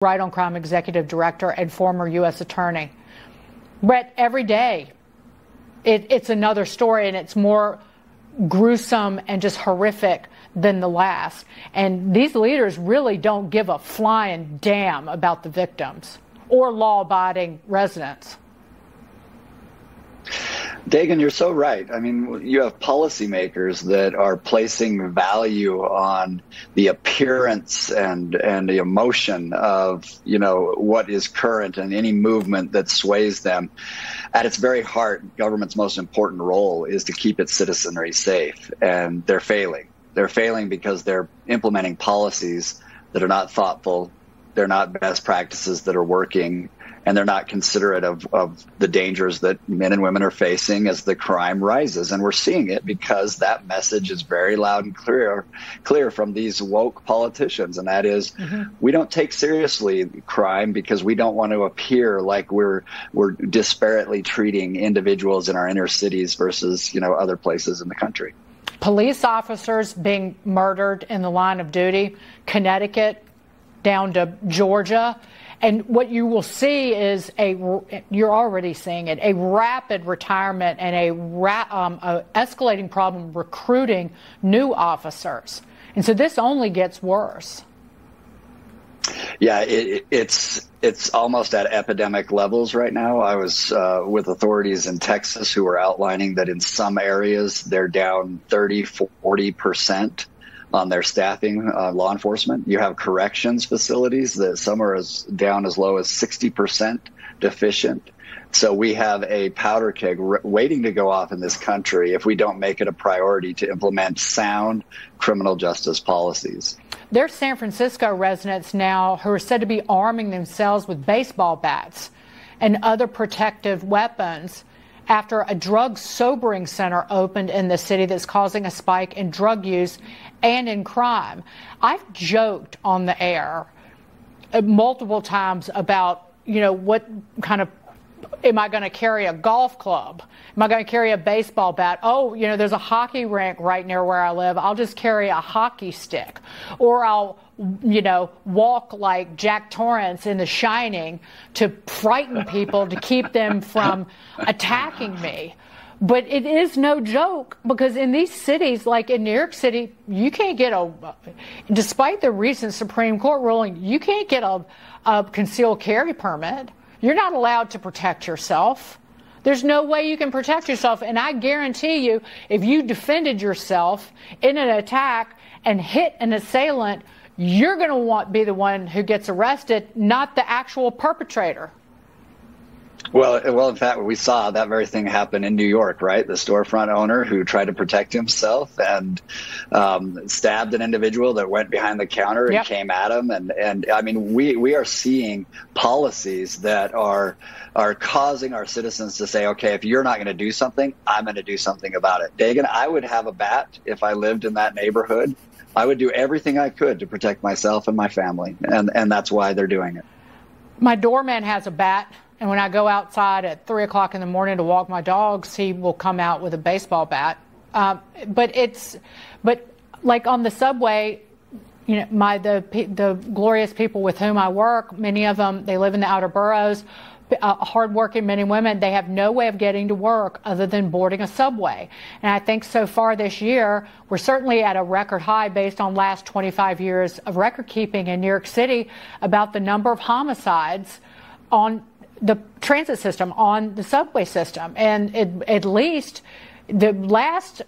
Right on Crime Executive Director and former U.S. Attorney. Brett, every day it's another story, and it's more gruesome and just horrific than the last. And these leaders really don't give a flying damn about the victims or law-abiding residents. Dagen, you're so right. I mean, you have policymakers that are placing value on the appearance and the emotion of, what is current and any movement that sways them. At its very heart, government's most important role is to keep its citizenry safe, and they're failing. They're failing because they're implementing policies that are not thoughtful, they're not best practices that are working, and they're not considerate of the dangers that men and women are facing as the crime rises. And we're seeing it because that message is very loud and clear from these woke politicians. And that is, we don't take seriously crime because we don't want to appear like we're disparately treating individuals in our inner cities versus, other places in the country. Police officers being murdered in the line of duty, Connecticut down to Georgia. And what you will see is you're already seeing it, a rapid retirement and a escalating problem recruiting new officers. And so this only gets worse. Yeah, it's almost at epidemic levels right now. I was with authorities in Texas who were outlining that in some areas they're down 30-40% on their staffing, law enforcement. You have corrections facilities that some are down as low as 60% deficient. So we have a powder keg waiting to go off in this country if we don't make it a priority to implement sound criminal justice policies. There's San Francisco residents now who are said to be arming themselves with baseball bats and other protective weapons after a drug sobering center opened in the city that's causing a spike in drug use and in crime. I've joked on the air multiple times about, what kind of, am I going to carry a golf club? Am I going to carry a baseball bat? Oh, there's a hockey rink right near where I live. I'll just carry a hockey stick. Or I'll, walk like Jack Torrance in The Shining to frighten people to keep them from attacking me. But it is no joke, because in these cities, like in New York City, you can't get despite the recent Supreme Court ruling, you can't get a concealed carry permit. You're not allowed to protect yourself. There's no way you can protect yourself. And I guarantee you, if you defended yourself in an attack and hit an assailant, you're going to be the one who gets arrested, not the actual perpetrator. Well, in fact, we saw that very thing happen in New York, right? The storefront owner who tried to protect himself and stabbed an individual that went behind the counter and came at him. And I mean, we are seeing policies that are causing our citizens to say, okay, if you're not going to do something, I'm going to do something about it. Dagen, I would have a bat if I lived in that neighborhood. I would do everything I could to protect myself and my family. And that's why they're doing it. My doorman has a bat. And when I go outside at 3 o'clock in the morning to walk my dogs, he will come out with a baseball bat. But like on the subway, the glorious people with whom I work, many of them, they live in the outer boroughs, hardworking men and women, they have no way of getting to work other than boarding a subway. And I think so far this year, we're certainly at a record high based on last 25 years of record keeping in New York City about the number of homicides on the transit system, on the subway system. And at least the last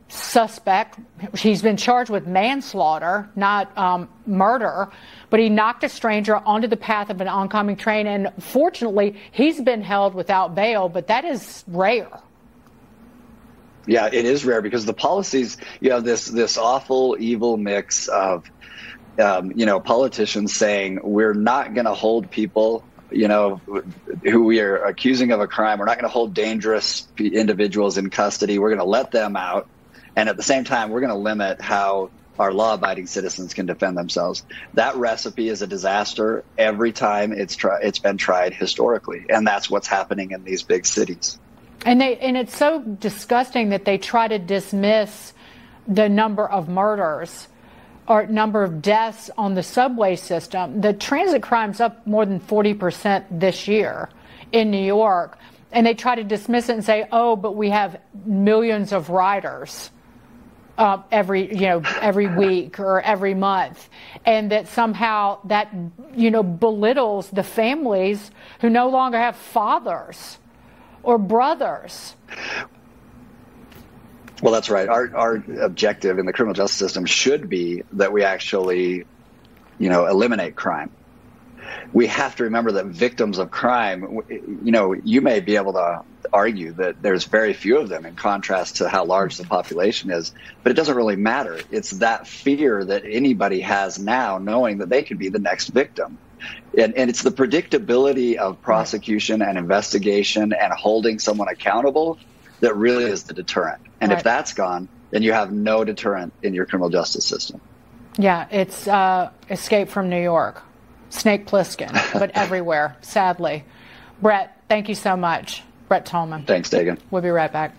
suspect, he's been charged with manslaughter, not murder, but he knocked a stranger onto the path of an oncoming train. And fortunately, he's been held without bail, but that is rare. Yeah, it is rare because the policies, you have this awful, evil mix of, politicians saying we're not going to hold people who we are accusing of a crime. We're not going to hold dangerous individuals in custody. We're going to let them out. And at the same time, we're going to limit how our law-abiding citizens can defend themselves. That recipe is a disaster every time it's been tried historically. And that's what's happening in these big cities. And it's so disgusting that they try to dismiss the number of murders or number of deaths on the subway system, the transit crime's up more than 40% this year in New York. And they try to dismiss it and say, oh, but we have millions of riders every week or every month, and that somehow that belittles the families who no longer have fathers or brothers. Well, that's right. Our objective in the criminal justice system should be that we actually, eliminate crime. We have to remember that victims of crime, you may be able to argue that there's very few of them in contrast to how large the population is, but it doesn't really matter. It's that fear that anybody has now, knowing that they could be the next victim. And it's the predictability of prosecution and investigation and holding someone accountable that really is the deterrent. And if that's gone, then you have no deterrent in your criminal justice system. Yeah, it's Escape from New York. Snake Plissken, but everywhere, sadly. Brett, thank you so much. Brett Tolman. Thanks, Dagen. We'll be right back.